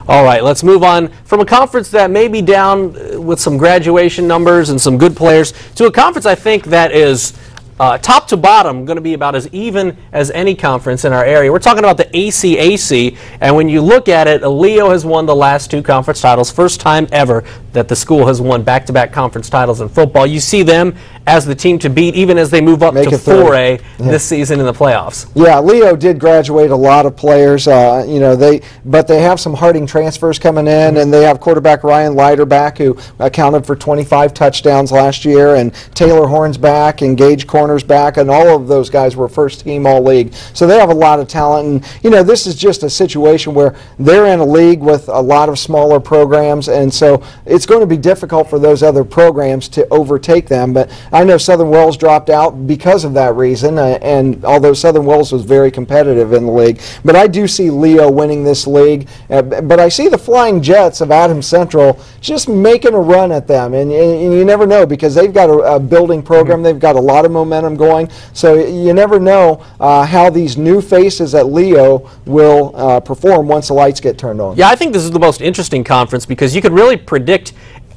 All right, let's move on from a conference that may be down with some graduation numbers and some good players to a conference I think that is top to bottom going to be about as even as any conference in our area. We're talking about the ACAC, and when you look at it, Leo has won the last 2 conference titles, first time ever that the school has won back-to-back conference titles in football. You see them as the team to beat even as they move up to 4A this season in the playoffs. Yeah, Leo did graduate a lot of players, but they have some Harding transfers coming in, and they have quarterback Ryan Leiter back, who accounted for 25 touchdowns last year, and Taylor Horn's back, and Gage Corner's back, and all of those guys were first team all-league. So they have a lot of talent, and this is just a situation where they're in a league with a lot of smaller programs, and so it's going to be difficult for those other programs to overtake them. But I know Southern Wells dropped out because of that reason, and although Southern Wells was very competitive in the league. But I do see Leo winning this league, but I see the Flying Jets of Adams Central just making a run at them, and you never know, because they've got a building program, they've got a lot of momentum going, so you never know how these new faces at Leo will perform once the lights get turned on. Yeah, I think this is the most interesting conference because you could really predict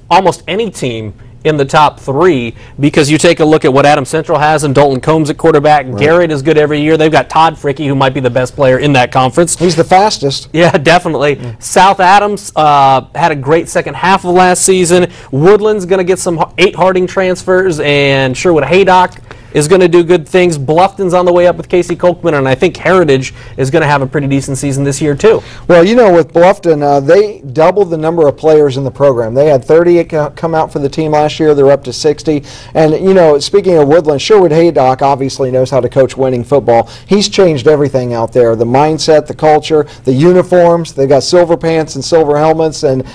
almost any team in the top 3, because you take a look at what Adams Central has and Dalton Combs at quarterback. Right. Garrett is good every year. They've got Todd Fricke, who might be the best player in that conference. He's the fastest. Yeah, definitely. Yeah. South Adams had a great second half of last season. Woodland's going to get some 8 Harding transfers, and Sherwood Haydock is going to do good things. Bluffton's on the way up with Casey Kolkman, and I think Heritage is going to have a pretty decent season this year too. Well, with Bluffton, they doubled the number of players in the program. They had 30 come out for the team last year. They're up to 60. And, speaking of Woodland, Sherwood Haydock obviously knows how to coach winning football. He's changed everything out there, the mindset, the culture, the uniforms. They got silver pants and silver helmets, and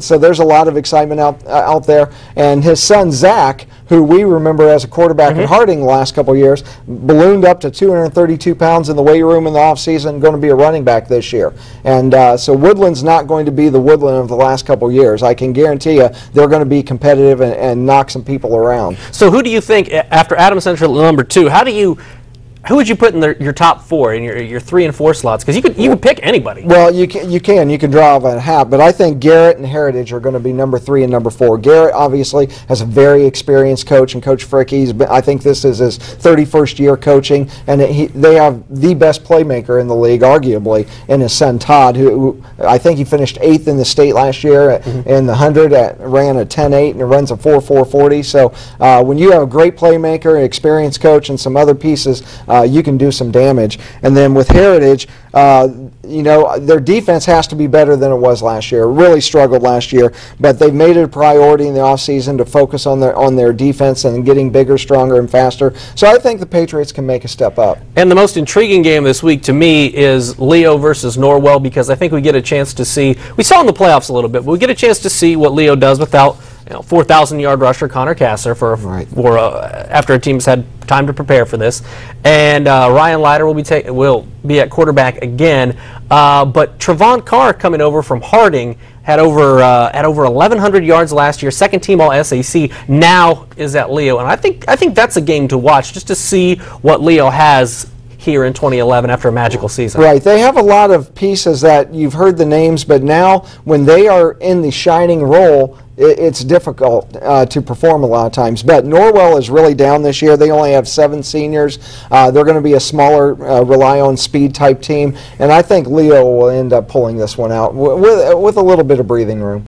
so there's a lot of excitement out there. And his son, Zach, who we remember as a quarterback at Harding the last couple of years, ballooned up to 232 pounds in the weight room in the offseason, going to be a running back this year. And so Woodland's not going to be the Woodland of the last couple of years. I can guarantee you they're going to be competitive and knock some people around. So who do you think, after Adams Central at number 2, who would you put in your top 4 in your 3 and 4 slots? Because you could pick anybody. Well, you can draw a hat, but I think Garrett and Heritage are going to be number 3 and number 4. Garrett obviously has a very experienced coach, and Coach Fricke. I think this is his 31st year coaching, and they have the best playmaker in the league, arguably, in his son Todd, who I think he finished 8th in the state last year in the 100. Ran a 10.8 and it runs a 4.440. So when you have a great playmaker, an experienced coach, and some other pieces, you can do some damage. And then with Heritage, their defense has to be better than it was last year. It really struggled last year, but they've made it a priority in the offseason to focus on their defense and getting bigger, stronger, and faster. So I think the Patriots can make a step up. And the most intriguing game this week to me is Leo versus Norwell, because I think we get a chance to see, we saw in the playoffs a little bit, but we get a chance to see what Leo does without 4,000-yard rusher Connor Kasser after a team's had time to prepare for this, and Ryan Leiter will be at quarterback again. But Trevon Carr, coming over from Harding, had over 1,100 yards last year, second team All SAC. Now is at Leo, and I think that's a game to watch just to see what Leo has here in 2011 after a magical season. Right. They have a lot of pieces that you've heard the names, but now when they are in the shining role, it's difficult to perform a lot of times. But Norwell is really down this year. They only have 7 seniors. They're going to be a smaller, rely on speed type team, and I think Leo will end up pulling this one out with a little bit of breathing room.